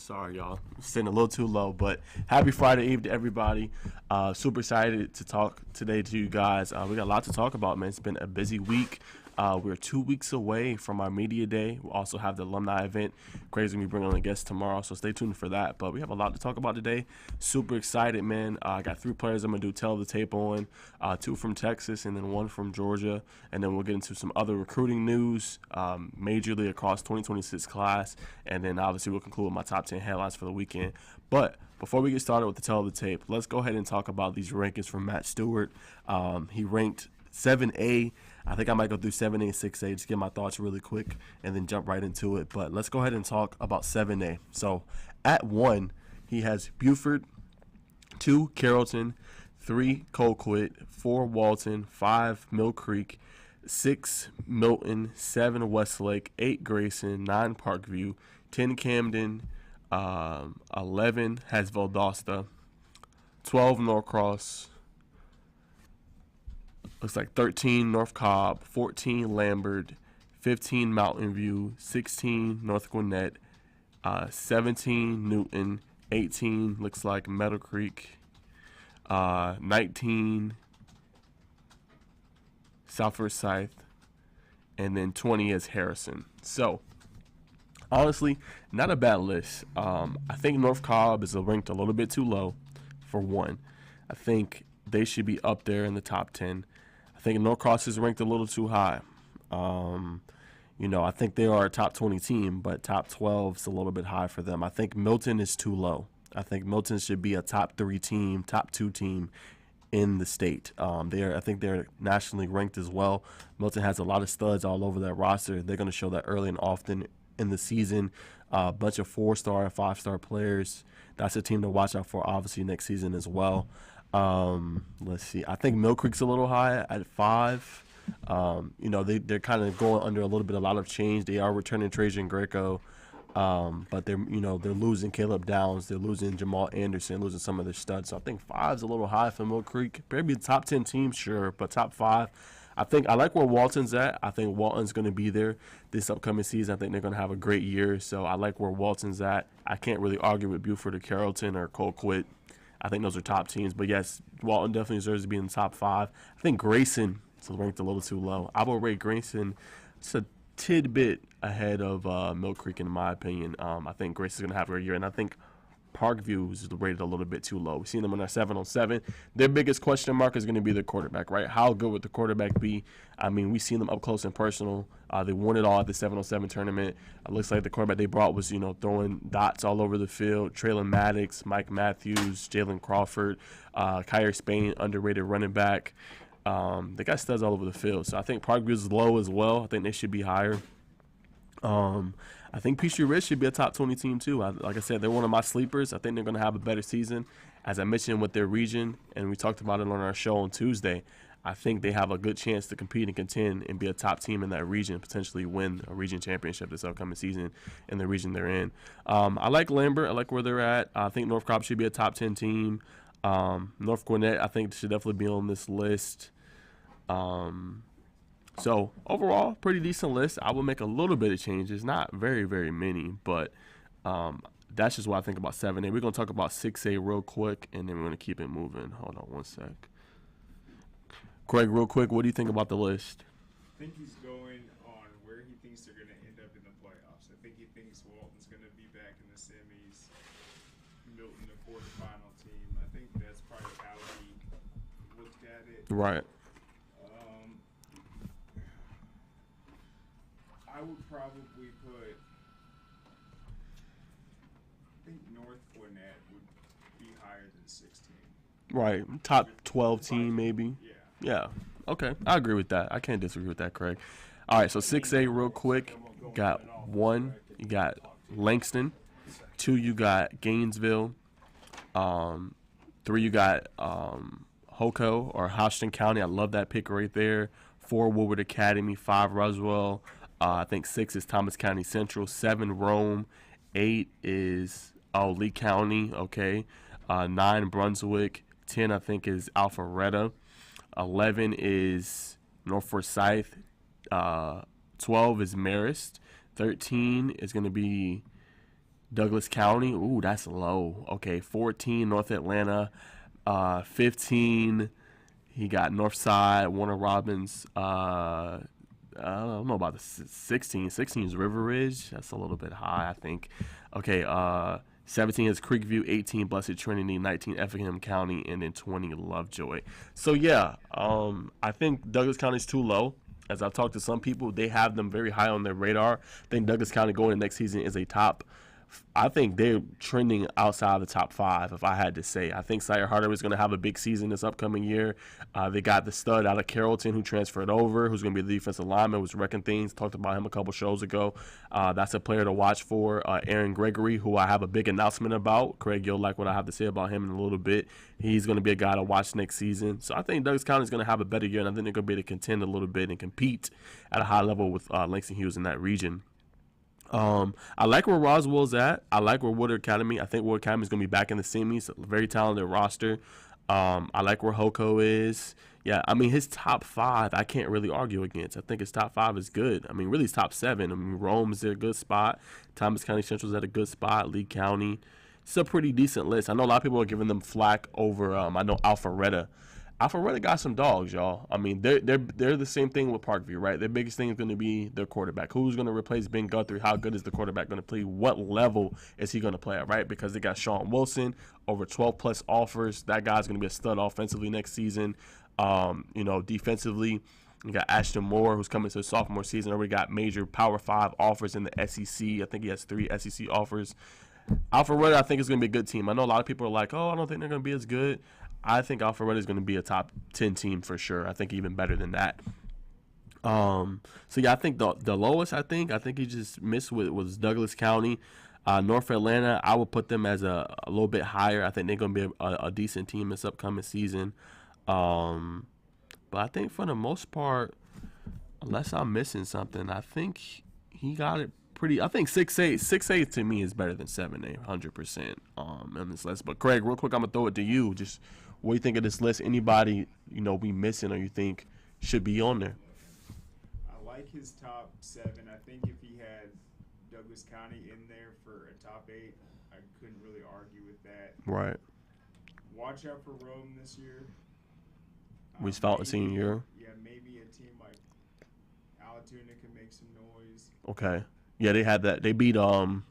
Sorry, y'all. Sitting a little too low, but happy Friday Eve to everybody. Super excited to talk today to you guys. We got a lot to talk about, man. It's been a busy week. We're 2 weeks away from our media day. We'll also have the alumni event. Crazy going to be bringing on a guest tomorrow, so stay tuned for that. But we have a lot to talk about today. Super excited, man. I got 3 players I'm going to do tell the tape on, 2 from Texas and then 1 from Georgia. And then we'll get into some other recruiting news, majorly across 2026 class. And then obviously we'll conclude with my top 10 headlines for the weekend. But before we get started with the tell the tape, let's go ahead and talk about these rankings from Matt Stewart. He ranked 7A. I think I might go through 7A and 6A, just get my thoughts really quick and then jump right into it. But let's go ahead and talk about 7A. So at 1, he has Buford, 2, Carrollton, 3, Colquitt, 4, Walton, 5, Mill Creek, 6, Milton, 7, Westlake, 8, Grayson, 9, Parkview, 10, Camden, 11 has Valdosta, 12, Norcross, looks like 13 North Cobb, 14 Lambert, 15 Mountain View, 16 North Gwinnett, 17 Newton, 18 looks like Meadow Creek, 19 South Forsyth, and then 20 is Harrison. So honestly, not a bad list. I think North Cobb is ranked a little bit too low for 1. I think they should be up there in the top 10. I think Norcross is ranked a little too high. I think they are a top 20 team, but top 12 is a little bit high for them. I think Milton is too low. I think Milton should be a top 3 team, top 2 team in the state. I think they're nationally ranked as well. Milton has a lot of studs all over their roster. They're going to show that early and often in the season. A bunch of 4-star and 5-star players. That's a team to watch out for, obviously, next season as well. Let's see. I think Mill Creek's a little high at 5. They're kind of going under a lot of change. They are returning Trajan Greco, but they're losing Caleb Downs, they're losing Jamal Anderson, losing some of their studs. So I think 5's a little high for Mill Creek. Maybe the top 10 team, sure, but top 5. I like where Walton's at. I think Walton's going to be there this upcoming season. I think they're going to have a great year. So I like where Walton's at. I can't really argue with Buford or Carrollton or Colquitt. I think those are top teams. But, yes, Walton definitely deserves to be in the top 5. I think Grayson is ranked a little too low. I will rate Grayson just a tidbit ahead of Mill Creek, in my opinion. I think Grayson's going to have a great year. And I think Parkview is rated a little bit too low. We've seen them on our 7-on-7. Their biggest question mark is going to be their quarterback, right? How good would the quarterback be? I mean, we've seen them up close and personal. They won it all at the 7-on-7 tournament. It looks like the quarterback they brought was, throwing dots all over the field. Traylon Maddox, Mike Matthews, Jalen Crawford, Kyrie Spain, underrated running back. They got studs all over the field. So I think Parkview's low as well. I think they should be higher. I think Peachtree Ridge should be a top 20 team too. Like I said, they're one of my sleepers. I think they're going to have a better season. As I mentioned with their region, and we talked about it on our show on Tuesday, I think they have a good chance to compete and contend and be a top team in that region, potentially win a region championship this upcoming season in the region they're in. I like Lambert. I like where they're at. I think North Cobb should be a top 10 team. North Gwinnett, I think, should definitely be on this list. So, overall, pretty decent list. I will make a little bit of changes, not very, very many, but that's just what I think about 7A. We're going to talk about 6A real quick, and then we're going to keep it moving. Hold on one sec. Craig, real quick, what do you think about the list? I think he's going on where he thinks they're going to end up in the playoffs. I think he thinks Walton's going to be back in the semis, Milton the quarterfinal team. I think that's probably how he looked at it. Right. I would probably put, I think North Gwinnett would be higher than 16. Right. Top 12 team, maybe. Yeah. Yeah. Okay. I agree with that. I can't disagree with that, Craig. All right. So 6A real quick. Got 1. You got Langston. 2, you got Gainesville. 3, you got Hoco or Houston County. I love that pick right there. 4, Woodward Academy. 5, Roswell. I think 6 is Thomas County Central. 7, Rome. 8 is Lee County. Okay. 9, Brunswick. 10, I think, is Alpharetta. 11 is North Forsyth. 12 is Marist. 13 is going to be Douglas County, ooh, that's low. Okay, 14 North Atlanta, 15 he got Northside, Warner Robins. I don't know about the 16. 16 is River Ridge. That's a little bit high, I think. Okay, 17 is Creekview, 18 Blessed Trinity, 19 Effingham County, and then 20 Lovejoy. So yeah, I think Douglas County is too low. As I've talked to some people, they have them very high on their radar. I think Douglas County going into next season is a top. I think they're trending outside the top five, if I had to say. I think Sire Harder is going to have a big season this upcoming year. They got the stud out of Carrollton who transferred over, who's going to be the defensive lineman, was wrecking things. Talked about him a couple shows ago. That's a player to watch for. Aaron Gregory, who I have a big announcement about. Craig, you'll like what I have to say about him in a little bit. He's going to be a guy to watch next season. So I think Douglas County is going to have a better year, and I think they're going to be able to contend a little bit and compete at a high level with Langston Hughes in that region. I like where Roswell's at. I like where Woodard Academy. I think Woodard Academy is going to be back in the semis. A very talented roster. I like where Hoko is. Yeah, I mean, his top five, I can't really argue against. I think his top five is good. I mean, really, his top seven. I mean, Rome is at a good spot. Thomas County Central is at a good spot. Lee County. It's a pretty decent list. I know a lot of people are giving them flack over, I know Alpharetta. Alpharetta got some dogs, y'all. I mean, they're the same thing with Parkview, right? Their biggest thing is going to be their quarterback. Who's going to replace Ben Guthrie? How good is the quarterback going to play? What level is he going to play at, right? Because they got Sean Wilson, over 12-plus offers. That guy's going to be a stud offensively next season. Defensively, you got Ashton Moore, who's coming to his sophomore season. Already got major Power 5 offers in the SEC. I think he has 3 SEC offers. Alpharetta, I think, is going to be a good team. I know a lot of people are like, oh, I don't think they're going to be as good. I think Alpharetta is going to be a top 10 team for sure. I think even better than that. So yeah, I think the lowest I think he just missed with was Douglas County. North Atlanta, I would put them as a little bit higher. I think they're going to be a decent team this upcoming season. But I think for the most part, unless I'm missing something, I think he got it pretty. I think 6'8" to me is better than 7'8", 100% on this list. But Craig, real quick, I'm gonna throw it to you. Just what do you think of this list? Anybody we missing or you think should be on there? I like his top 7. I think if he had Douglas County in there for a top 8, I couldn't really argue with that. Right. Watch out for Rome this year. We felt a senior year. Yeah, maybe a team like Alatoona can make some noise. Okay. Yeah, they had that. They beat didn't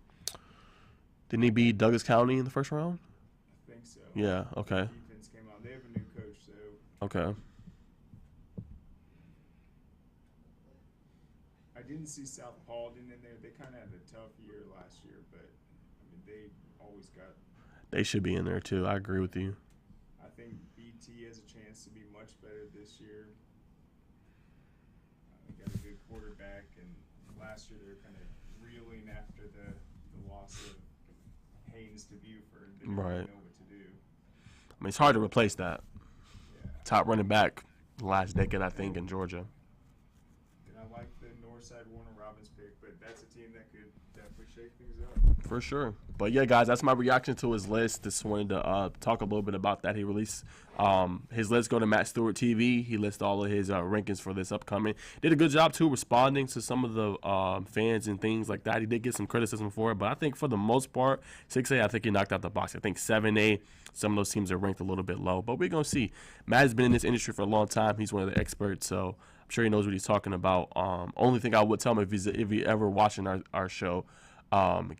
they beat Douglas County in the first round? I think so. Yeah. Okay. Defense came out. They have a new coach, so. Okay. I didn't see South Paulding in there. They kind of had a tough year last year, but I mean they always got. They should be in there too. I agree with you. I think BT has a chance to be much better this year. They got a good quarterback, and last year they were kind of reeling after the loss of Haynes to Buford. They didn't really know what to do. I mean, it's hard to replace that. Yeah. Top running back last decade, I think, in Georgia. And I like the Northside Warner Robins pick, but that's a team that could definitely shake things up. For sure. But yeah, guys, that's my reaction to his list. Just wanted to talk a little bit about that. He released his list. Go to Matt Stewart TV. He lists all of his rankings for this upcoming. Did a good job too responding to some of the fans and things like that. He did get some criticism for it, but I think for the most part, 6A, I think he knocked out the box. I think 7A, some of those teams are ranked a little bit low, but we're gonna see. Matt has been in this industry for a long time. He's one of the experts, so I'm sure he knows what he's talking about. Only thing I would tell him if he's ever watching our show.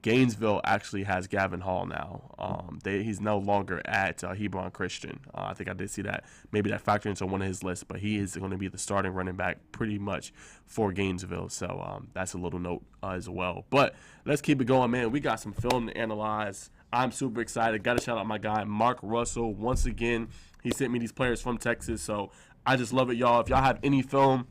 Gainesville actually has Gavin Hall now. He's no longer at Hebron Christian. I think I did see that. Maybe that factored into one of his lists, but he is going to be the starting running back pretty much for Gainesville. So that's a little note as well. But let's keep it going, man. We got some film to analyze. I'm super excited. Got to shout out my guy, Mark Russell. Once again, he sent me these players from Texas. So I just love it, y'all. If y'all have any film,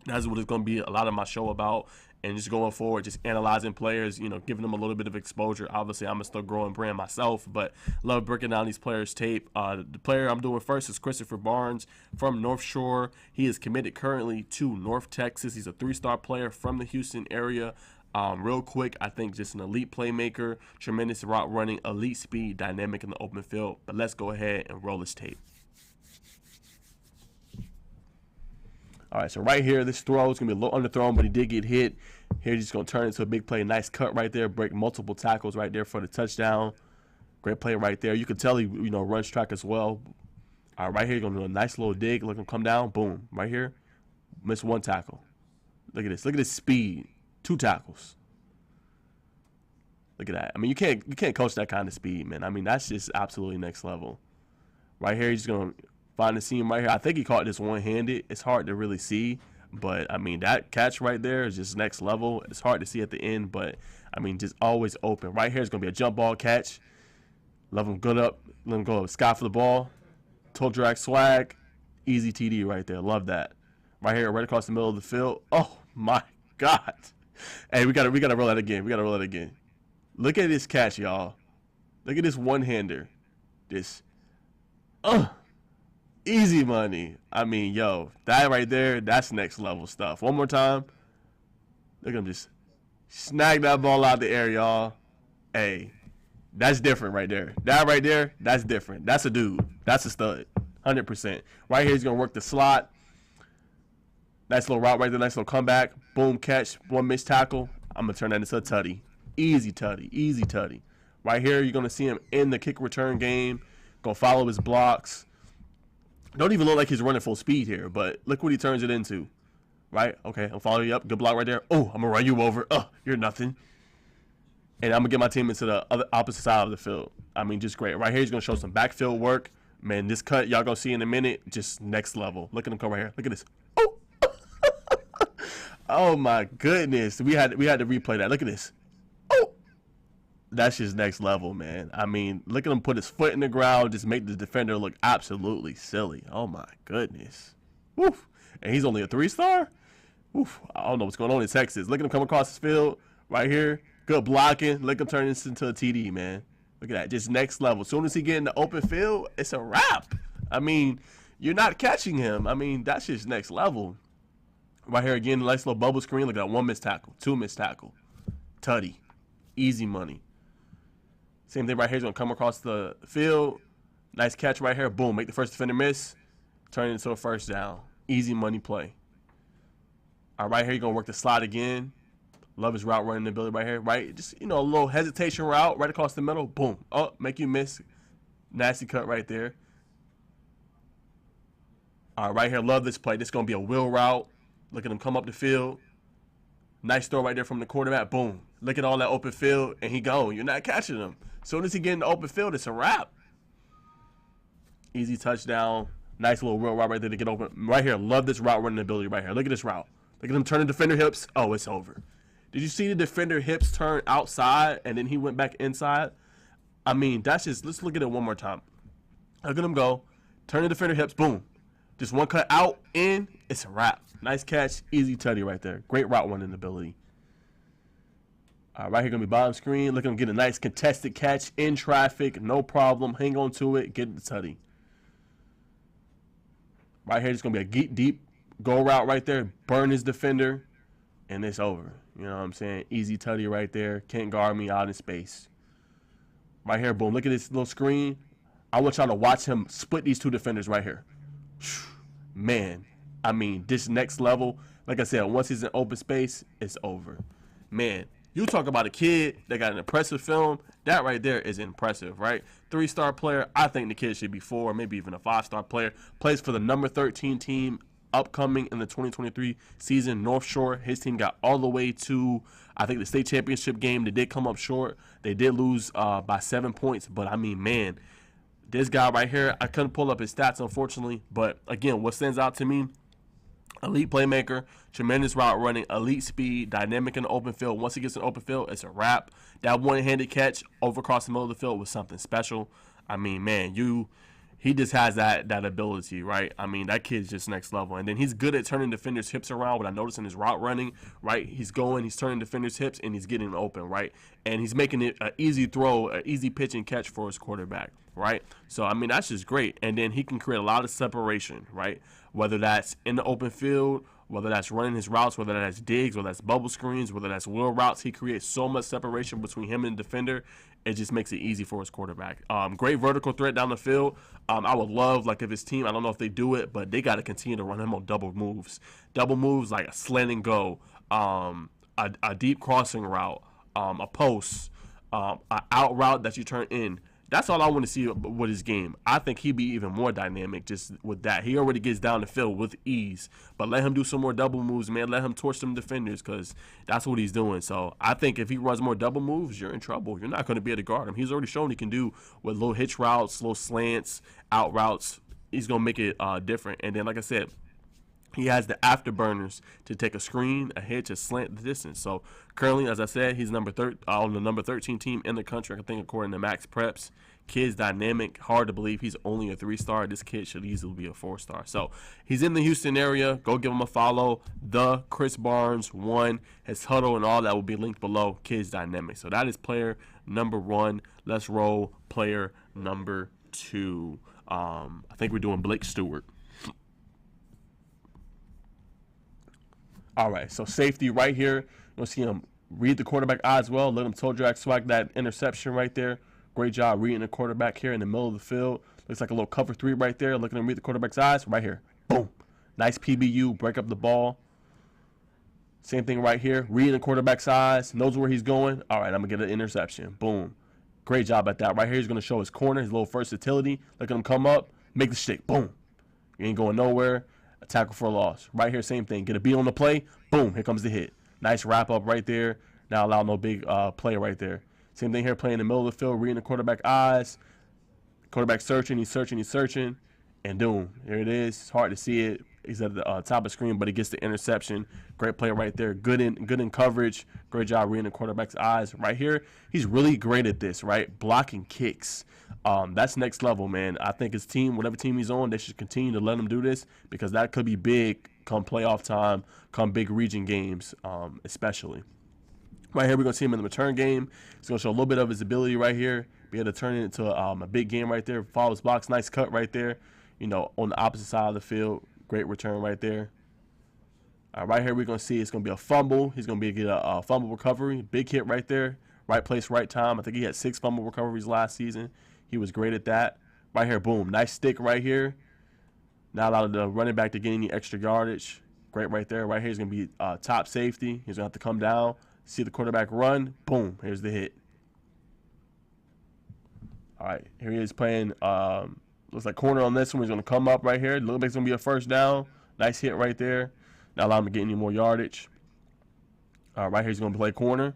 that's what it's going to be a lot of my show about. And just going forward, just analyzing players, giving them a little bit of exposure. Obviously, I'm a still growing brand myself, but love breaking down these players' tape. The player I'm doing first is Christopher Barnes from North Shore. He is committed currently to North Texas. He's a 3-star player from the Houston area. Real quick, I think just an elite playmaker, tremendous route running, elite speed, dynamic in the open field. But let's go ahead and roll this tape. All right, so right here, this throw is going to be a little underthrown, but he did get hit. Here, he's just going to turn into a big play. Nice cut right there. Break multiple tackles right there for the touchdown. Great play right there. You could tell he, runs track as well. All right, right here, going to do a nice little dig. Look him come down. Boom. Right here. Missed one tackle. Look at this. Look at this speed. 2 tackles. Look at that. I mean, you can't coach that kind of speed, man. I mean, that's just absolutely next level. Right here, he's just going to find the seam right here. I think he caught this one-handed. It's hard to really see. But, I mean, that catch right there is just next level. It's hard to see at the end, but, I mean, just always open. Right here is going to be a jump ball catch. Love him good up. Let him go sky for the ball. Toe drag swag. Easy TD right there. Love that. Right here, right across the middle of the field. Oh, my God. Hey, we gotta roll that again. We got to roll that again. Look at this catch, y'all. Look at this one-hander. This. Easy money. I mean, yo, that right there, that's next level stuff. One more time. Look at him just snag that ball out the air, y'all. Hey, that's different right there. That right there, that's different. That's a dude. That's a stud. 100%. Right here, he's going to work the slot. Nice little route right there. Nice little comeback. Boom, catch. One missed tackle. I'm going to turn that into a tutty. Easy tutty. Easy tutty. Right here, you're going to see him in the kick return game. Going to follow his blocks. Don't even look like he's running full speed here, but look what he turns it into. Right? Okay, I'll follow you up. Good block right there. Oh, I'm going to run you over. You're nothing. And I'm going to get my team into the opposite side of the field. I mean, just great. Right here, he's going to show some backfield work. Man, this cut, y'all going to see in a minute, just next level. Look at him come right here. Look at this. Oh! Oh, my goodness. We had to replay that. Look at this. Oh! That's just next level, man. I mean, look at him put his foot in the ground, just make the defender look absolutely silly. Oh, my goodness. Woof. And he's only a 3-star? Woof. I don't know what's going on in Texas. Look at him come across the field right here. Good blocking. Look at him turn this into a TD, man. Look at that. Just next level. As soon as he get in the open field, it's a wrap. I mean, you're not catching him. I mean, that's just next level. Right here again, nice little bubble screen. Look at that. 1 missed tackle. 2 missed tackle. Tutty. Easy money. Same thing right here. He's going to come across the field. Nice catch right here. Boom. Make the first defender miss. Turn it into a first down. Easy money play. All right, here you're going to work the slot again. Love his route running ability right here. Right? Just, a little hesitation route right across the middle. Boom. Oh, make you miss. Nasty cut right there. All right, right here. Love this play. This is going to be a wheel route. Look at him come up the field. Nice throw right there from the quarterback. Boom. Look at all that open field, and he gone. You're not catching him. As soon as he get in the open field, it's a wrap. Easy touchdown. Nice little wheel route right there to get open. Right here. Love this route running ability right here. Look at this route. Look at him turning defender hips. Oh, it's over. Did you see the defender hips turn outside, and then he went back inside? I mean, that's just, let's look at it one more time. Look at him go. Turn the defender hips. Boom. Just one cut out, in. It's a wrap. Nice catch. Easy tutty right there. Great route running ability. Right here, going to be bottom screen. Look at him get a nice contested catch in traffic. No problem. Hang on to it. Get the tutty. Right here, it's going to be a deep go route right there. Burn his defender. And it's over. You know what I'm saying? Easy tutty right there. Can't guard me out in space. Right here, boom. Look at this little screen. I want y'all to watch him split these 2 defenders right here. Man, I mean, this next level, like I said, once he's in open space, it's over. Man, you talk about a kid that got an impressive film. That right there is impressive, right? 3-star player. I think the kid should be 4, maybe even a 5-star player. Plays for the number 13 team upcoming in the 2023 season, North Shore. His team got all the way to, I think, the state championship game. They did come up short. They did lose by 7 points. But, I mean, man, this guy right here, I couldn't pull up his stats, unfortunately. But, again, what stands out to me, elite playmaker, tremendous route running, elite speed, dynamic in the open field. Once he gets in the open field, it's a wrap. That one-handed catch over across the middle of the field was something special. I mean, man, he just has that ability, right? I mean, that kid's just next level. And then he's good at turning defenders' hips around. What I noticed in his route running, right? He's turning defenders' hips, and he's getting open, right? And he's making it an easy throw, an easy pitch and catch for his quarterback, right? So, I mean, that's just great. And then he can create a lot of separation, right? Whether that's in the open field, whether that's running his routes, whether that's digs, whether that's bubble screens, whether that's wheel routes. He creates so much separation between him and the defender. It just makes it easy for his quarterback. Great vertical threat down the field. I would love, like, if his team, I don't know if they do it, but they got to continue to run him on double moves. Double moves like a slant and go, a deep crossing route, a post, an out route that you turn in. That's all I want to see with his game. I think he'd be even more dynamic just with that. He already gets down the field with ease. But let him do some more double moves, man. Let him torch some defenders because that's what he's doing. So I think if he runs more double moves, you're in trouble. You're not going to be able to guard him. He's already shown he can do with little hitch routes, little slants, out routes. He's going to make it different. And then, like I said, he has the afterburners to take a screen, a hitch, a slant the distance. So currently, as I said, he's on the number 13 team in the country, I think, according to Max Preps. Kid's dynamic. Hard to believe he's only a 3-star. This kid should easily be a 4-star. So he's in the Houston area. Go give him a follow. The Chris Barnes 1, his huddle and all that will be linked below. Kid's dynamic. So that is player number 1. Let's roll player number 2. I think we're doing Blake Stewart. All right, so safety right here. You'll see him read the quarterback eyes well. Let him toe drag swag that interception right there. Great job reading the quarterback here in the middle of the field. Looks like a little cover 3 right there. Look at him read the quarterback's eyes right here. Boom. Nice PBU. Break up the ball. Same thing right here. Reading the quarterback's eyes. Knows where he's going. All right, I'm going to get an interception. Boom. Great job at that. Right here, he's going to show his corner, his little versatility. Look at him come up. Make the stick. Boom. You ain't going nowhere. A tackle for a loss. Right here, same thing. Get a beat on the play. Boom. Here comes the hit. Nice wrap up right there. Now allow no big play right there. Same thing here. Playing in the middle of the field. Reading the quarterback eyes. Quarterback searching. He's searching. He's searching. And boom. Here it is. It's hard to see it. He's at the top of the screen, but he gets the interception. Great play right there. Good in coverage. Great job reading the quarterback's eyes. Right here, he's really great at this, right? Blocking kicks. That's next level, man. I think his team, whatever team he's on, they should continue to let him do this because that could be big come playoff time, come big region games, especially. Right here, we're going to see him in the return game. He's going to show a little bit of his ability right here. Be able to turn it into a big game right there. Follow his blocks. Nice cut right there, you know, on the opposite side of the field. Great return right there. Right here, we're going to see it's going to be a fumble. He's going to get a fumble recovery. Big hit right there. Right place, right time. I think he had 6 fumble recoveries last season. He was great at that. Right here, boom. Nice stick right here. Not allowed the running back to get any extra yardage. Great right there. Right here, he's going to be top safety. He's going to have to come down, see the quarterback run. Boom. Here's the hit. All right, here he is playing. Looks like corner on this one. He's going to come up right here. Looks like it's going to be a first down. Nice hit right there. Not allow him to get any more yardage. Right here, he's going to play corner.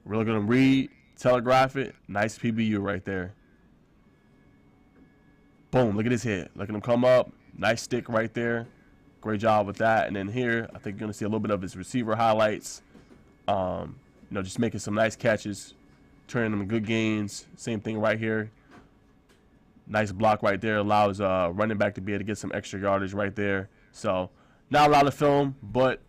Really going to read, telegraph it. Nice PBU right there. Boom, look at his hit. Look at him come up. Nice stick right there. Great job with that. And then here, I think you're going to see a little bit of his receiver highlights. You know, just making some nice catches, turning them good gains. Same thing right here. Nice block right there. Allows running back to be able to get some extra yardage right there. So, not a lot of film, but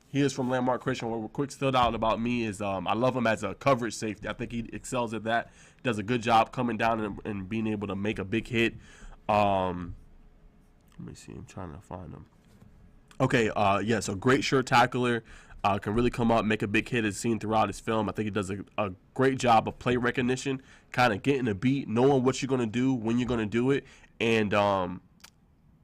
he is from Landmark Christian. What quick stood out about me is I love him as a coverage safety. I think he excels at that. Does a good job coming down and being able to make a big hit. Let me see. I'm trying to find him. Okay, yeah, so great sure tackler. Can really come up, make a big hit as seen throughout his film. I think he does a great job of play recognition, kind of getting a beat, knowing what you're going to do, when you're going to do it, and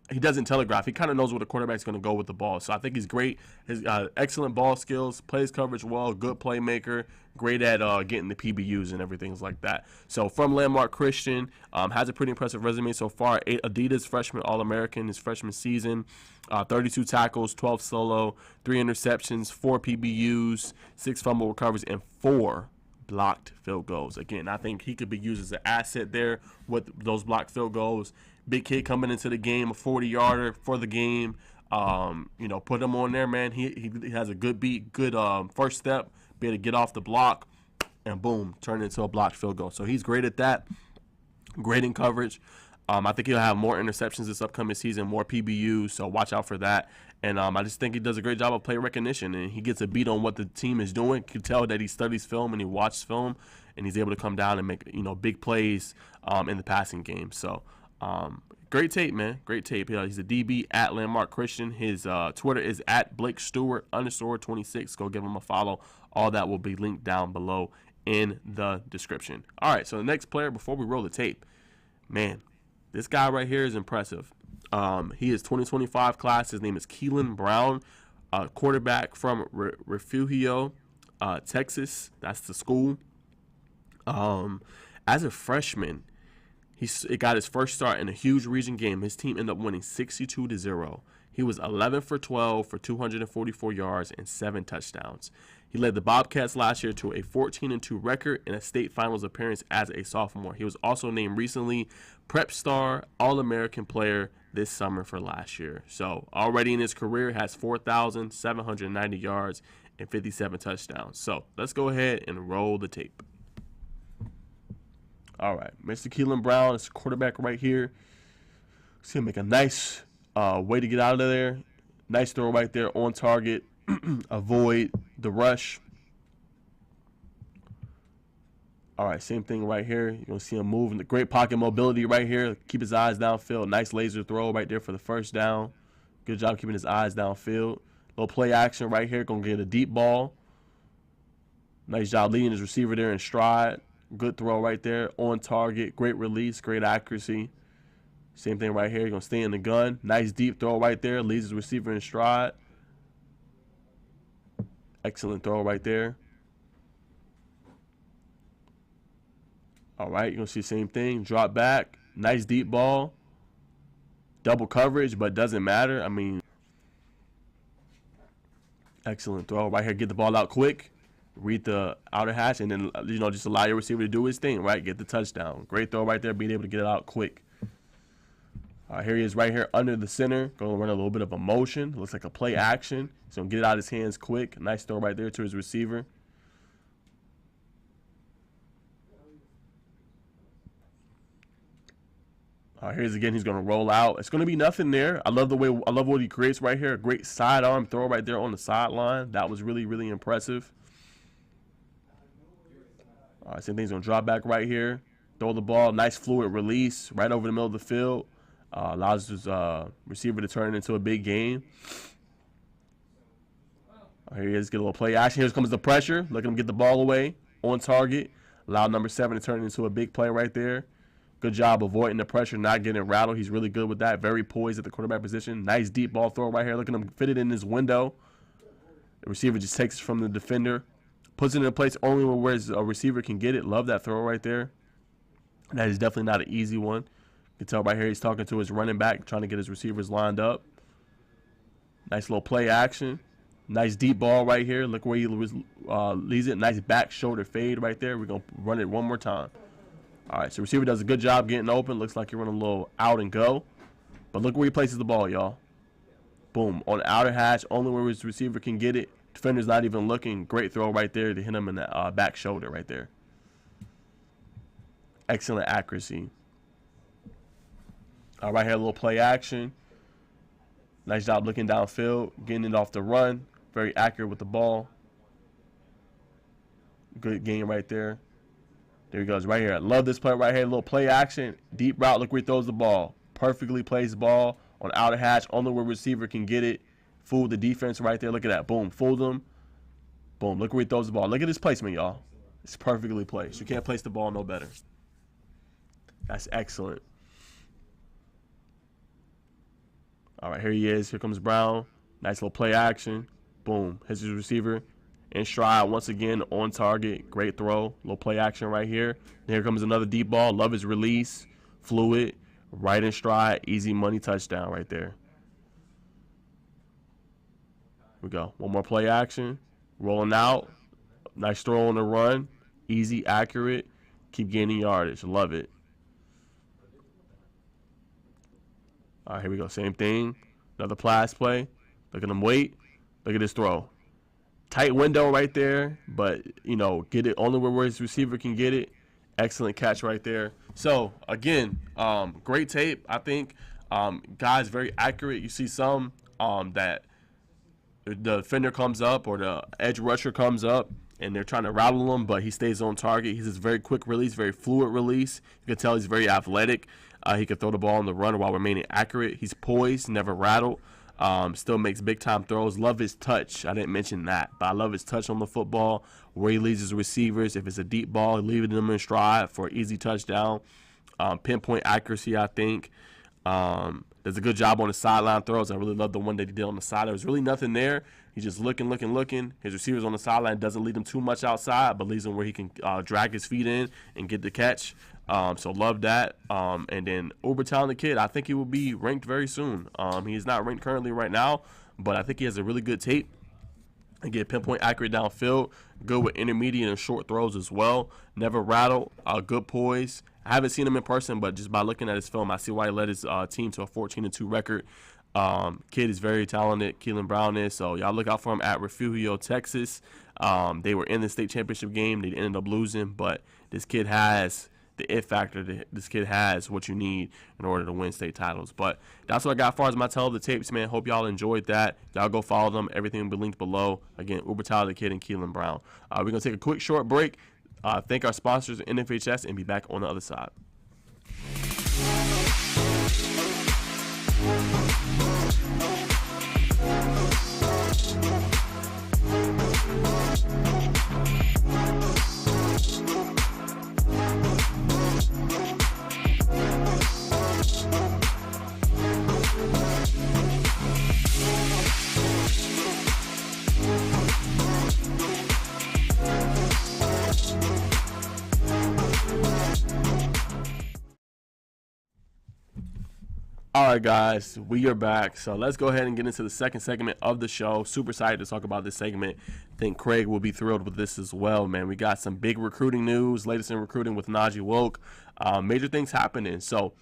he doesn't telegraph. He kind of knows where the quarterback's going to go with the ball. So I think he's great. He's excellent ball skills, plays coverage well, good playmaker, great at getting the PBUs and everything like that. So from Landmark Christian, has a pretty impressive resume so far. Adidas freshman All-American his freshman season. 32 tackles, 12 solo, 3 interceptions, 4 PBUs, 6 fumble recoveries, and 4 blocked field goals. Again, I think he could be used as an asset there with those blocked field goals. Big kid coming into the game, a 40-yarder for the game. You know, put him on there, man. He has a good beat, good first step, be able to get off the block, and boom, turn it into a blocked field goal. So he's great at that, great in coverage. I think he'll have more interceptions this upcoming season, more PBUs, so watch out for that. And I just think he does a great job of play recognition, and he gets a beat on what the team is doing. You can tell that he studies film and he watches film, and he's able to come down and make, you know, big plays in the passing game. So Great tape, man. Great tape. He's a DB at Landmark Christian. His Twitter is at Blake Stewart _26. Go give him a follow. All that will be linked down below in the description. All right, so the next player before we roll the tape, man, this guy right here is impressive. He is 2025 class. His name is Keelan Brown, quarterback from Refugio, Texas. That's the school. As a freshman, he got his first start in a huge region game. His team ended up winning 62-0. He was 11 for 12 for 244 yards and 7 touchdowns. He led the Bobcats last year to a 14-2 record and a state finals appearance as a sophomore. He was also named recently Prep Star All-American Player this summer for last year. So already in his career has 4,790 yards and 57 touchdowns. So let's go ahead and roll the tape. All right, Mr. Keelan Brown is quarterback right here. He's going to make a nice way to get out of there. Nice throw right there on target. Avoid the rush. All right, same thing right here. You're going to see him moving. The great pocket mobility right here. Keep his eyes downfield. Nice laser throw right there for the first down. Good job keeping his eyes downfield. Little play action right here. Going to get a deep ball. Nice job leading his receiver there in stride. Good throw right there on target. Great release. Great accuracy. Same thing right here. You're going to stay in the gun. Nice deep throw right there. Leads his receiver in stride. Excellent throw right there. All right, you're going to see the same thing. Drop back. Nice deep ball. Double coverage, but doesn't matter. I mean, excellent throw right here. Get the ball out quick. Read the outer hash, and then, just allow your receiver to do his thing, right? Get the touchdown. Great throw right there, being able to get it out quick. All right, here he is right here under the center. Going to run a little bit of a motion. Looks like a play action. So get it out of his hands quick. Nice throw right there to his receiver. All right, here's again. He's going to roll out. It's going to be nothing there. I love what he creates right here. A great sidearm throw right there on the sideline. That was really, really impressive. All right, same thing. He's going to drop back right here. Throw the ball. Nice fluid release right over the middle of the field. Allows his receiver to turn it into a big game. Here he is. Get a little play action. Here comes the pressure. Look at him get the ball away on target. Allow number 7 to turn it into a big play right there. Good job avoiding the pressure, not getting rattled. He's really good with that. Very poised at the quarterback position. Nice deep ball throw right here. Look at him fit it in his window. The receiver just takes it from the defender. Puts it in a place only where a receiver can get it. Love that throw right there. That is definitely not an easy one. You can tell right here he's talking to his running back, trying to get his receivers lined up. Nice little play action. Nice deep ball right here. Look where he leads it. Nice back shoulder fade right there. We're going to run it one more time. All right, so receiver does a good job getting open. Looks like you're running a little out and go. But look where he places the ball, y'all. Boom. On the outer hash, only where his receiver can get it. Defender's not even looking. Great throw right there to hit him in the back shoulder right there. Excellent accuracy. All right, here a little play action. Nice job looking downfield, getting it off the run. Very accurate with the ball. Good game right there. There he goes right here. I love this play right here. A little play action. Deep route. Look where he throws the ball. Perfectly plays the ball on outer hatch. Only where receiver can get it. Fooled the defense right there. Look at that. Boom. Fooled them. Boom. Look where he throws the ball. Look at his placement, y'all. It's perfectly placed. You can't place the ball no better. That's excellent. All right, here he is. Here comes Brown. Nice little play action. Boom. Hits his receiver in stride once again on target. Great throw. Little play action right here. And here comes another deep ball. Love his release. Fluid. Right in stride. Easy money touchdown right there. Here we go. One more play action. Rolling out. Nice throw on the run. Easy, accurate. Keep gaining yardage. Love it. All right, here we go. Same thing. Another pass play. Look at him wait. Look at this throw. Tight window right there, but, get it only where his receiver can get it. Excellent catch right there. So, again, great tape. I think guys very accurate. You see some that the defender comes up or the edge rusher comes up, and they're trying to rattle him, but he stays on target. He's a very quick release, very fluid release. You can tell he's very athletic. He can throw the ball on the run while remaining accurate. He's poised, never rattled. Still makes big-time throws. Love his touch. I didn't mention that, but I love his touch on the football, where he leads his receivers. If it's a deep ball, leaving them in stride for an easy touchdown. Pinpoint accuracy, I think. Does a good job on the sideline throws. I really love the one that he did on the side. There was really nothing there. He's just looking. His receivers on the sideline doesn't lead him too much outside, but leaves him where he can drag his feet in and get the catch. So love that. And then uber talented kid. I think he will be ranked very soon. He is not ranked currently right now, but I think he has a really good tape. And get pinpoint accurate downfield. Good with intermediate and short throws as well. Never rattled. Good poise. I haven't seen him in person, but just by looking at his film, I see why he led his team to a 14-2 record. Kid is very talented. Keelan Brown is. So y'all look out for him at Refugio, Texas. They were in the state championship game. They ended up losing, but this kid has the it factor. This kid has what you need in order to win state titles. But that's what I got as far as my tell of the tapes, man. Hope y'all enjoyed that. Y'all go follow them. Everything will be linked below. Again, Uber Tyler, the kid, and Keelan Brown. We're going to take a quick short break. Thank our sponsors, NFHS, and be back on the other side. All right, guys, we are back. So let's go ahead and get into the second segment of the show. Super excited to talk about this segment. I think Craig will be thrilled with this as well, man. We got some big recruiting news, latest in recruiting with Najeh Woke. Major things happening. So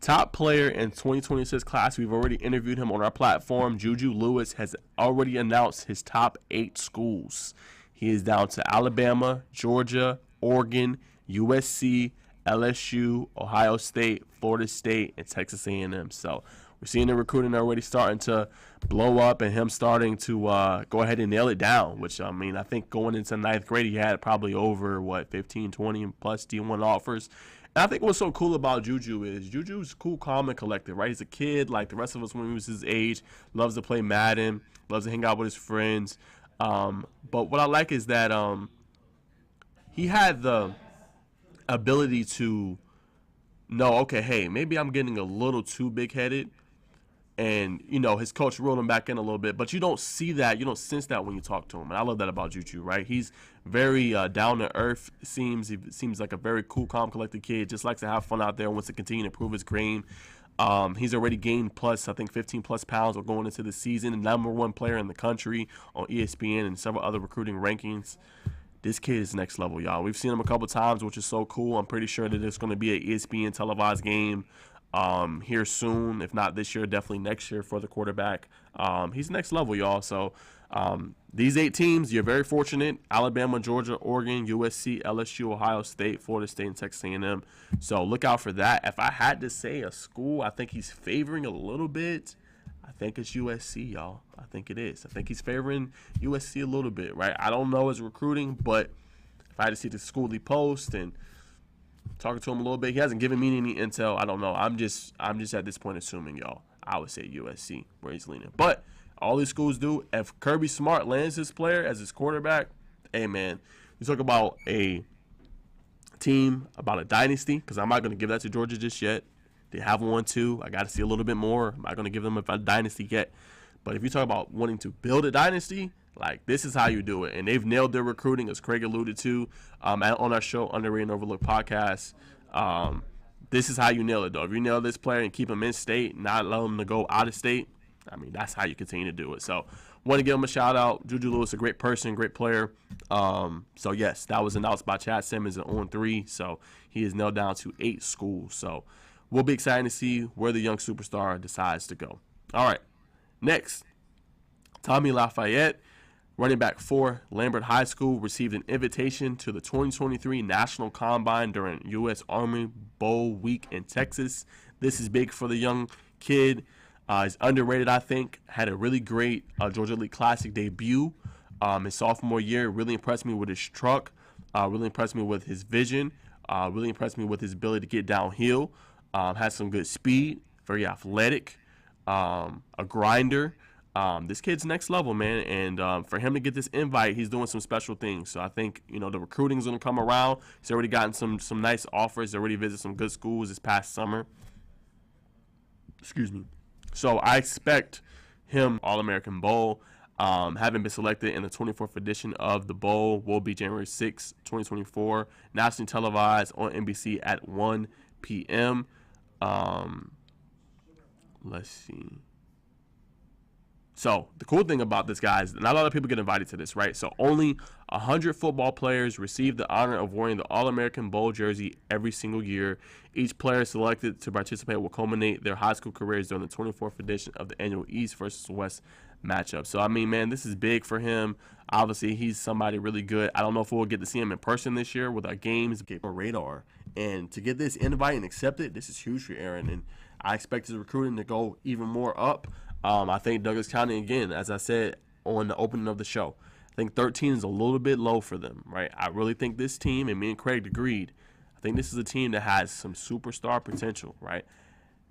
top player in 2026 class, we've already interviewed him on our platform. Juju Lewis has already announced his top 8 schools. He is down to Alabama, Georgia, Oregon, USC, LSU, Ohio State, Florida State, and Texas A&M. So we're seeing the recruiting already starting to blow up and him starting to go ahead and nail it down, which, I mean, I think going into 9th grade, he had probably over, 15, 20 plus D1 offers. And I think what's so cool about Juju is Juju's cool, calm, and collected, right? He's a kid like the rest of us when he was his age, loves to play Madden, loves to hang out with his friends. But what I like is that he had the ability to know, okay, hey, maybe I'm getting a little too big-headed, and his coach reeled him back in a little bit, but you don't see that, you don't sense that when you talk to him, and I love that about Juju, right? He's very down to earth. He seems like a very cool, calm, collected kid. Just likes to have fun out there, wants to continue to improve his game. He's already gained 15 plus pounds going into the season, the #1 player in the country on ESPN and several other recruiting rankings. This kid is next level, y'all. We've seen him a couple times, which is so cool. I'm pretty sure that there's going to be an ESPN televised game here soon. If not this year, definitely next year for the quarterback. He's next level, y'all. So these 8 teams, you're very fortunate. Alabama, Georgia, Oregon, USC, LSU, Ohio State, Florida State, and Texas A&M. So look out for that. If I had to say a school I think he's favoring a little bit, I think it's USC, y'all. I think it is. I think he's favoring USC a little bit, right? I don't know his recruiting, but if I had to see the school he posts and talking to him a little bit, he hasn't given me any intel. I don't know. I'm just at this point assuming, y'all. I would say USC where he's leaning. But all these schools do. If Kirby Smart lands his player as his quarterback, hey, man, you talk about a team, about a dynasty, because I'm not going to give that to Georgia just yet. They have one, too. I got to see a little bit more. I'm not going to give them a dynasty yet. But if you talk about wanting to build a dynasty, like, this is how you do it. And they've nailed their recruiting, as Craig alluded to on our show, Underrated and Overlooked podcast. This is how you nail it, though. If you nail this player and keep him in state, not allow him to go out of state, I mean, that's how you continue to do it. So, want to give him a shout-out. Juju Lewis, a great person, great player. So, yes, that was announced by Chad Simmons at 0-3. So, he is nailed down to 8 schools. So, we'll be excited to see where the young superstar decides to go. All right, next, Tommy Lafayette, running back for Lambert High School, received an invitation to the 2023 National Combine during U.S. Army Bowl Week in Texas. This is big for the young kid. He's underrated, I think. Had a really great Georgia League Classic debut his sophomore year. Really impressed me with his truck. Really impressed me with his vision. Really impressed me with his ability to get downhill. has some good speed, very athletic, a grinder. This kid's next level, man, and for him to get this invite, he's doing some special things. So I think the recruiting's gonna come around. He's already gotten some nice offers. He already visited some good schools this past summer. Excuse me. So I expect him All-American Bowl. Having been selected in the 24th edition of the Bowl will be January 6, 2024, nationally televised on NBC at 1 p.m. Let's see. So the cool thing about this, guys, not a lot of people get invited to this, right? So only 100 football players receive the honor of wearing the All-American Bowl jersey every single year. Each player selected to participate will culminate their high school careers during the 24th edition of the annual East versus West matchup. So, I mean, man, this is big for him. Obviously, he's somebody really good. I don't know if we'll get to see him in person this year with our games, get on radar. And to get this invite and accept it, this is huge for Aaron. And I expect his recruiting to go even more up. I think Douglas County, again, as I said on the opening of the show, I think 13 is a little bit low for them, right? I really think this team, and me and Craig agreed, I think this is a team that has some superstar potential, right?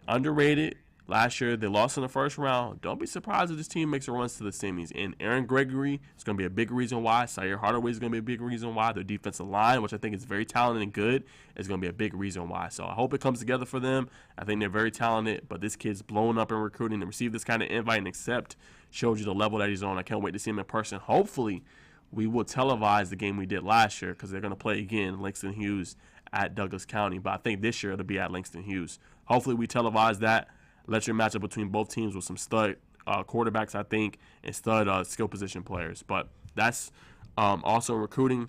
Underrated. Last year, they lost in the first round. Don't be surprised if this team makes a run to the semis. And Aaron Gregory is going to be a big reason why. Sire Hardaway is going to be a big reason why. Their defensive line, which I think is very talented and good, is going to be a big reason why. So I hope it comes together for them. I think they're very talented, but this kid's blowing up in recruiting. To receive this kind of invite and accept shows you the level that he's on. I can't wait to see him in person. Hopefully, we will televise the game we did last year because they're going to play again, Langston Hughes at Douglas County. But I think this year it'll be at Langston Hughes. Hopefully, we televise that. Let your matchup between both teams with some stud quarterbacks, I think, and stud skill position players. But that's also recruiting.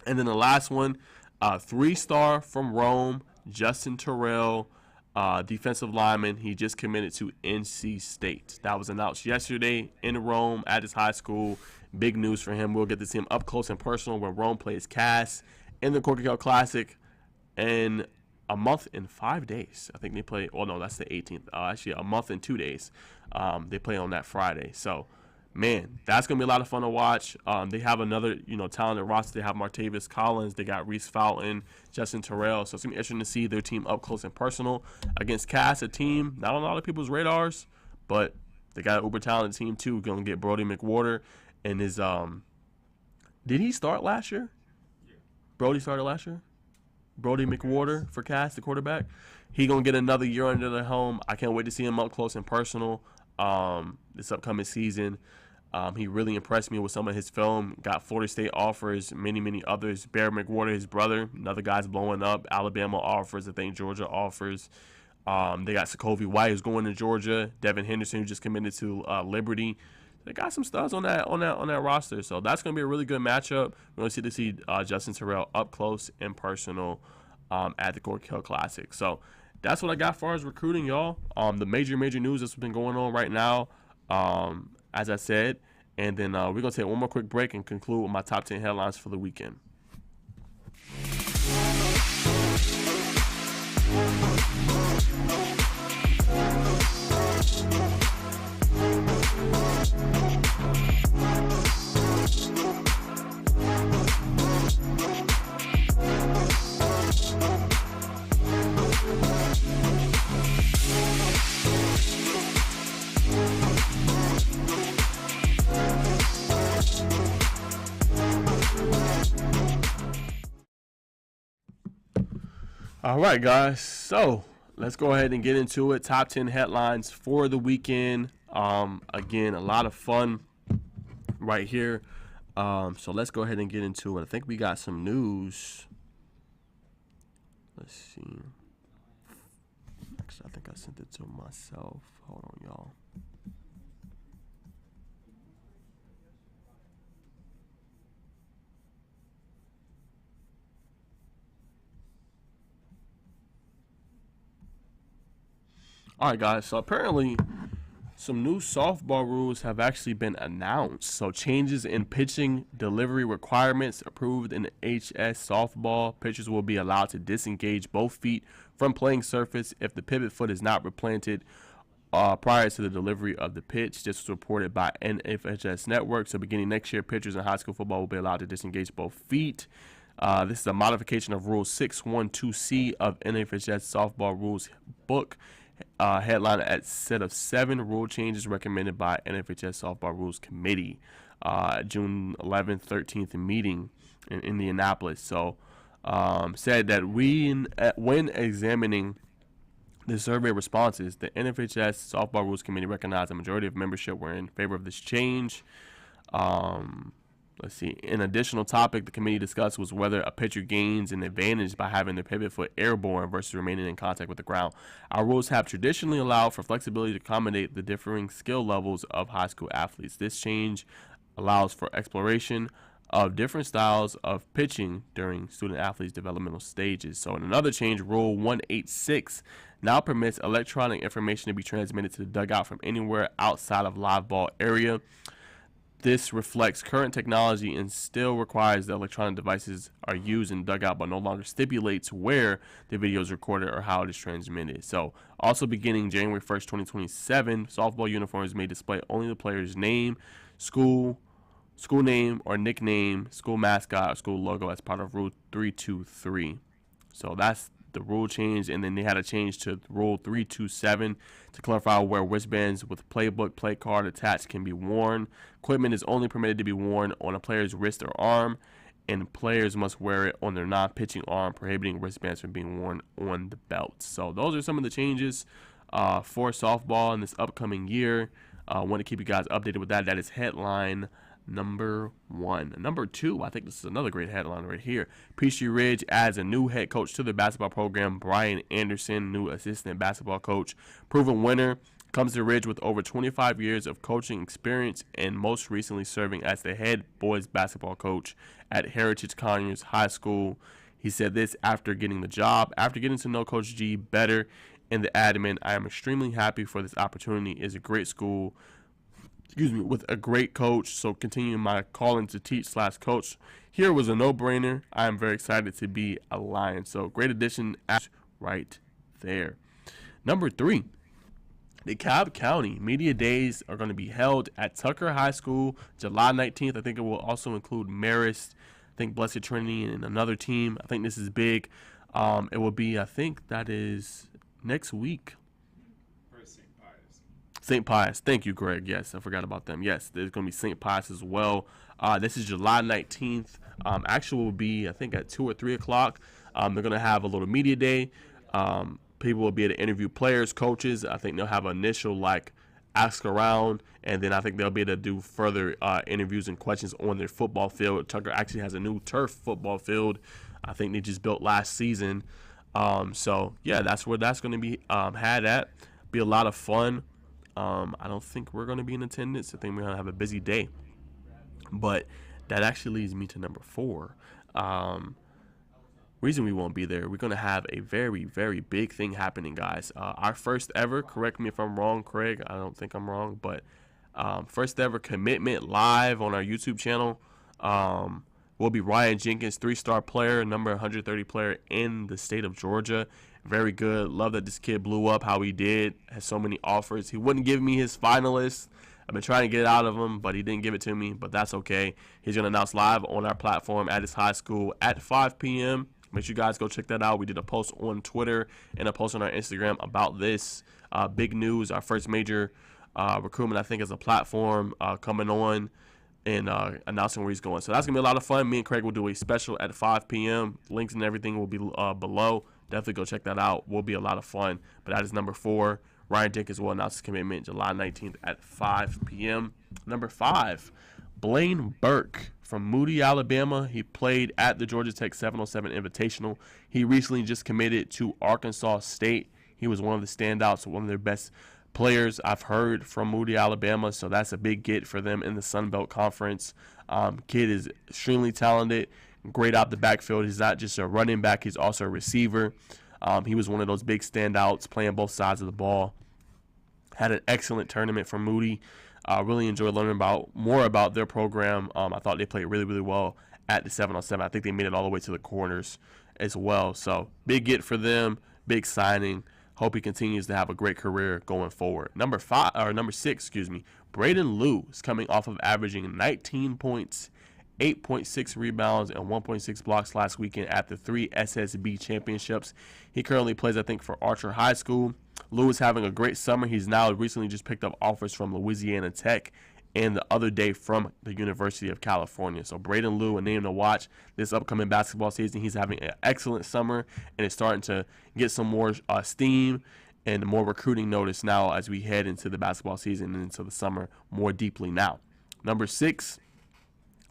And then the last one, 3-star from Rome, Justin Terrell, defensive lineman. He just committed to NC State. That was announced yesterday in Rome at his high school. Big news for him. We'll get to see him up close and personal when Rome plays Cass in the Cork Classic. And a month and 5 days. I think they play. Well, no, that's the 18th. Actually, a month and 2 days. They play on that Friday. So, man, that's gonna be a lot of fun to watch. They have another, talented roster. They have Martavis Collins. They got Reese Fountain, Justin Terrell. So it's gonna be interesting to see their team up close and personal against Cass, a team not on a lot of people's radars, but they got an uber talented team too. Gonna get Brody McWhorter and his. Did he start last year? Yeah. Brody started last year. Brody McWhorter for Cass, the quarterback. He going to get another year under the helm. I can't wait to see him up close and personal this upcoming season. He really impressed me with some of his film. Got Florida State offers, many others. Bear McWhorter, his brother, another guy's blowing up. Alabama offers, I think Georgia offers. They got Sokovie White, who's going to Georgia. Devin Henderson, who just committed to Liberty. They got some studs on that roster, so that's going to be a really good matchup. We're going to see Justin Terrell up close and personal at the Cork Hill Classic. So that's what I got as far as recruiting, y'all. The major news that's been going on right now, as I said, and then we're going to take one more quick break and conclude with my top 10 headlines for the weekend. All right, guys. So let's go ahead and get into it. Top 10 headlines for the weekend. Again, a lot of fun right here. So let's go ahead and get into it. I think we got some news. Let's see. Actually, I think I sent it to myself. Hold on, y'all. All right, guys. So apparently, some new softball rules have actually been announced. So changes in pitching delivery requirements approved in HS softball. Pitchers will be allowed to disengage both feet from playing surface if the pivot foot is not replanted prior to the delivery of the pitch. This was reported by NFHS Network. So beginning next year, pitchers in high school football will be allowed to disengage both feet. This is a modification of Rule 612C of NFHS Softball Rules Book. Headline at set of 7 rule changes recommended by NFHS Softball Rules Committee. June 11th, 13th meeting in Indianapolis. So said that when examining the survey responses, the NFHS Softball Rules Committee recognized a majority of membership were in favor of this change. Let's see. An additional topic the committee discussed was whether a pitcher gains an advantage by having their pivot foot airborne versus remaining in contact with the ground. Our rules have traditionally allowed for flexibility to accommodate the differing skill levels of high school athletes. This change allows for exploration of different styles of pitching during student athletes' developmental stages. So in another change, Rule 186 now permits electronic information to be transmitted to the dugout from anywhere outside of live ball area. This reflects current technology and still requires that electronic devices are used in dugout, but no longer stipulates where the video is recorded or how it is transmitted. So also beginning January 1st, 2027, softball uniforms may display only the player's name, school name or nickname, school mascot, or school logo as part of Rule 323. So that's the rule change, and then they had a change to Rule 327 to clarify where wristbands with playbook, play card attached can be worn. Equipment is only permitted to be worn on a player's wrist or arm, and players must wear it on their non-pitching arm, prohibiting wristbands from being worn on the belt. So those are some of the changes for softball in this upcoming year. I want to keep you guys updated with that. That is headline number 1. Number 2, I think this is another great headline right here. Peachtree Ridge adds a new head coach to the basketball program. Brian Anderson, new assistant basketball coach. Proven winner, comes to Ridge with over 25 years of coaching experience and most recently serving as the head boys basketball coach at Heritage Conyers High School. He said this after getting the job. After getting to know Coach G better in the admin, I am extremely happy for this opportunity. It's a great school, with a great coach, so continuing my calling to teach/coach here was a no-brainer. I am very excited to be a Lion. So great addition right there. Number 3, the Cobb County Media Days are going to be held at Tucker High School July 19th. I think it will also include Marist, I think Blessed Trinity, and another team. I think this is big. It will be, I think that is next week. St. Pius. Thank you, Greg. Yes, I forgot about them. Yes, there's going to be St. Pius as well. This is July 19th. Actually, will be, I think, at 2 or 3 o'clock. They're going to have a little media day. People will be able to interview players, coaches. I think they'll have an initial, ask around, and then I think they'll be able to do further interviews and questions on their football field. Tucker actually has a new turf football field. I think they just built last season. So, yeah, that's where that's going to be had at. Be a lot of fun. I don't think we're going to be in attendance. I think we're going to have a busy day. But that actually leads me to number 4. Reason we won't be there, we're going to have a very, very big thing happening, guys. Our first ever, correct me if I'm wrong, Craig. I don't think I'm wrong. But first ever commitment live on our YouTube channel will be Ryan Jenkins, 3-star player, number 130 player in the state of Georgia. Very good. Love that this kid blew up how he did. Has so many offers. He wouldn't give me his finalists. I've been trying to get it out of him, but he didn't give it to me. But that's okay. He's going to announce live on our platform at his high school at 5 p.m. Make sure you guys go check that out. We did a post on Twitter and a post on our Instagram about this. Big news. Our first major recruitment, I think, as a platform coming on and announcing where he's going. So that's going to be a lot of fun. Me and Craig will do a special at 5 p.m. Links and everything will be below. Definitely go check that out. Will be a lot of fun. But that is number 4. Ryan Jenkins will announce his commitment July 19th at 5 p.m. Number 5, Blaine Burke from Moody, Alabama. He played at the Georgia Tech 707 Invitational. He recently just committed to Arkansas State. He was one of the standouts, one of their best players I've heard from Moody, Alabama. So that's a big get for them in the Sun Belt Conference. Kid is extremely talented. Great out the backfield. He's not just a running back. He's also a receiver. He was one of those big standouts playing both sides of the ball. Had an excellent tournament for Moody. Really enjoyed learning more about their program. I thought they played really, really well at the 707. I think they made it all the way to the corners as well. So big get for them. Big signing. Hope he continues to have a great career going forward. Number 6, Braden Liu is coming off of averaging 19 points 8.6 rebounds and 1.6 blocks last weekend at the 3 SSB championships. He currently plays, I think, for Archer High School. Lou is having a great summer. He's now recently just picked up offers from Louisiana Tech and the other day from the University of California. So Braden Lou, a name to watch this upcoming basketball season. He's having an excellent summer and is starting to get some more steam and more recruiting notice now as we head into the basketball season and into the summer more deeply now. Number 6,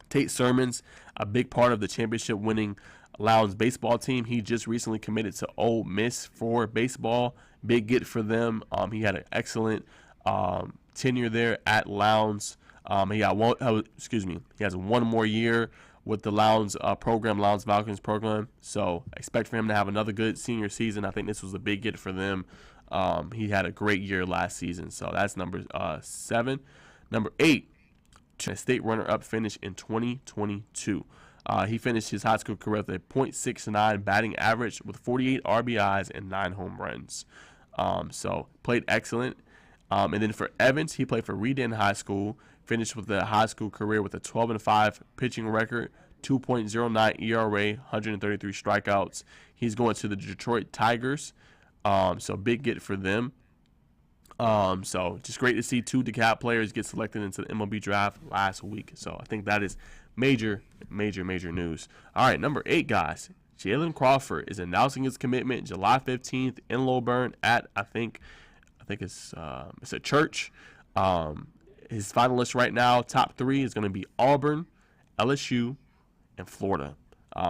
Tate Sermons, a big part of the championship-winning Lowndes baseball team. He just recently committed to Ole Miss for baseball. Big get for them. He had an excellent tenure there at Lowndes. He has one more year with the Lowndes program, Lowndes Falcons program. So expect for him to have another good senior season. I think this was a big get for them. He had a great year last season. So that's number 7. Number 8, state runner-up finish in 2022. He finished his high school career with a .69 batting average with 48 RBIs and 9 home runs. So played excellent. And then for Evans, he played for Reedon High School, finished with a high school career with a 12-5 pitching record, 2.09 ERA, 133 strikeouts. He's going to the Detroit Tigers. So big get for them. So just great to see 2 DeKalb players get selected into the MLB draft last week. So I think that is major news. All right, number 8, guys. Jalen Crawford is announcing his commitment July 15th in Lilburn at I think it's a church. His finalists right now, top 3 is going to be Auburn, LSU, and Florida.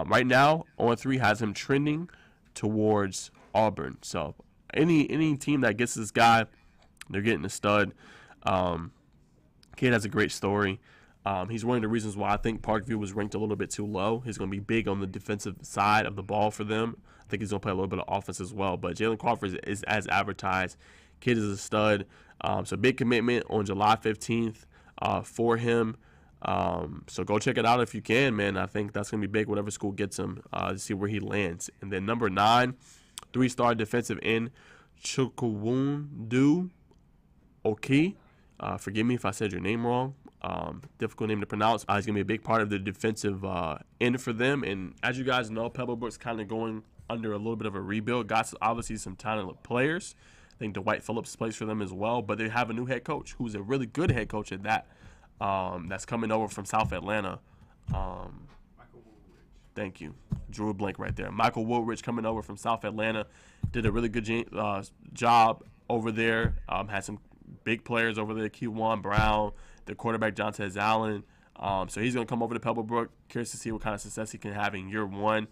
Right now, 0-3 has him trending towards Auburn. So any team that gets this guy, they're getting a stud. Kid has a great story. He's one of the reasons why I think Parkview was ranked a little bit too low. He's going to be big on the defensive side of the ball for them. I think he's going to play a little bit of offense as well. But Jalen Crawford is as advertised. Kid is a stud. So big commitment on July 15th for him. So go check it out if you can, man. I think that's going to be big, whatever school gets him, to see where he lands. And then number 9, 3-star defensive end, Chukwundu Oki. Forgive me if I said your name wrong. Difficult name to pronounce. He's going to be a big part of the defensive end for them. And as you guys know, Pebblebrook's kind of going under a little bit of a rebuild. Got obviously some talented players. I think Dwight Phillips plays for them as well. But they have a new head coach who's a really good head coach at that. That's coming over from South Atlanta. Michael Woolridge. Thank you. Drew a blank right there. Michael Woolridge coming over from South Atlanta. Did a really good job over there. Had some big players over there. Q1 Brown, the quarterback Jontez Allen. So he's going to come over to Pebblebrook. Curious to see what kind of success he can have in year 1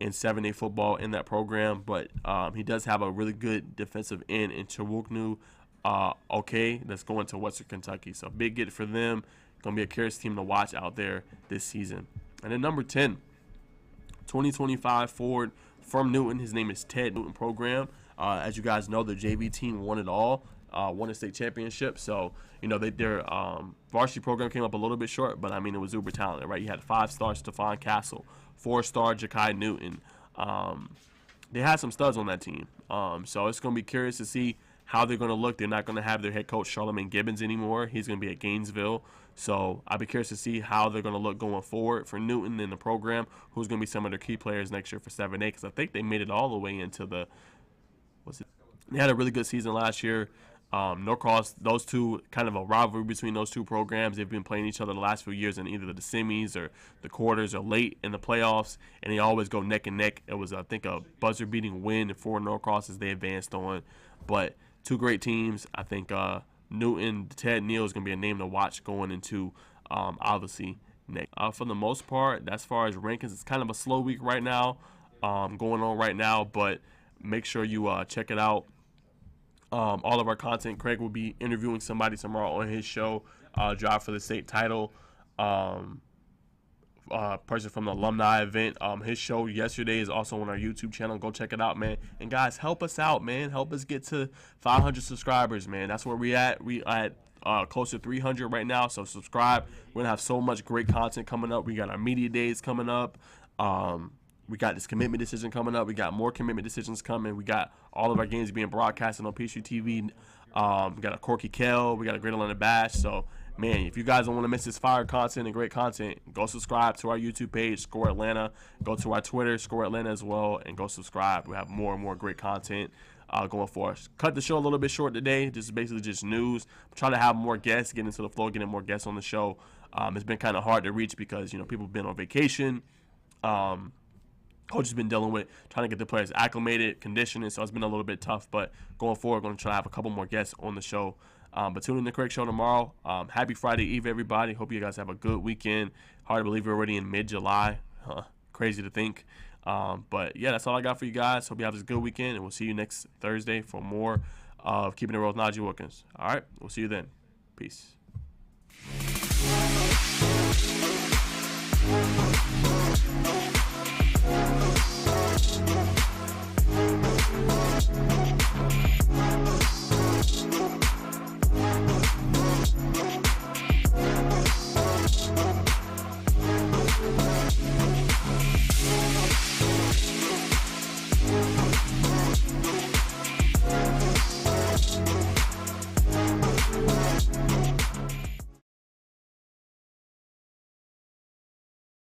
in 7A football in that program. But he does have a really good defensive end in Chukwundu that's going to Western Kentucky. So big get for them. Going to be a curious team to watch out there this season. And then number 10, 2025 forward from Newton. His name is Ted Newton program. As you guys know, the JV team won it all. Won a state championship. So, their varsity program came up a little bit short, but, it was uber talented, right? You had 5-star Stephon Castle, 4-star Ja'Kai Newton. They had some studs on that team. So it's going to be curious to see how they're going to look. They're not going to have their head coach, Charlamagne Gibbons, anymore. He's going to be at Gainesville. So I'll be curious to see how they're going to look going forward for Newton in the program, who's going to be some of their key players next year for 7A, because I think they made it all the way into the – they had a really good season last year. Norcross, those two, kind of a rivalry between those two programs. They've been playing each other the last few years in either the semis or the quarters or late in the playoffs, and they always go neck and neck. It was, I think, a buzzer-beating win for Norcross as they advanced on. But two great teams. I think Newton, Ted Neal is going to be a name to watch going into, obviously, next. For the most part, as far as rankings, it's kind of a slow week right now, going on right now, but make sure you check it out. All of our content. Craig will be interviewing somebody tomorrow on his show, Drive for the State title. Person from the alumni event. His show yesterday is also on our YouTube channel. Go check it out, man. And guys, help us out, man. Help us get to 500 subscribers, man. That's where we at. We at close to 300 right now. So subscribe. We're gonna have so much great content coming up. We got our media days coming up. We got this commitment decision coming up. We got more commitment decisions coming. We got all of our games being broadcasted on PSU TV. We got a Corky Kell. We got a Great Atlanta Bash. So man, if you guys don't want to miss this fire content and great content, go subscribe to our YouTube page, Score Atlanta. Go to our Twitter, Score Atlanta as well, and go subscribe. We have more and more great content going for us. Cut the show a little bit short today. This is basically just news. I'm trying to have more guests, get into the flow, getting more guests on the show. It's been kind of hard to reach because, people have been on vacation. Coach has been dealing with trying to get the players acclimated, conditioning, so it's been a little bit tough. But going forward, we're going to try to have a couple more guests on the show. But tune in to the Craig Show tomorrow. Happy Friday Eve, everybody. Hope you guys have a good weekend. Hard to believe we're already in mid-July. Crazy to think. But, yeah, that's all I got for you guys. Hope you have a good weekend, and we'll see you next Thursday for more of Keeping It Real with Najeh Wilkins. All right, we'll see you then. Peace.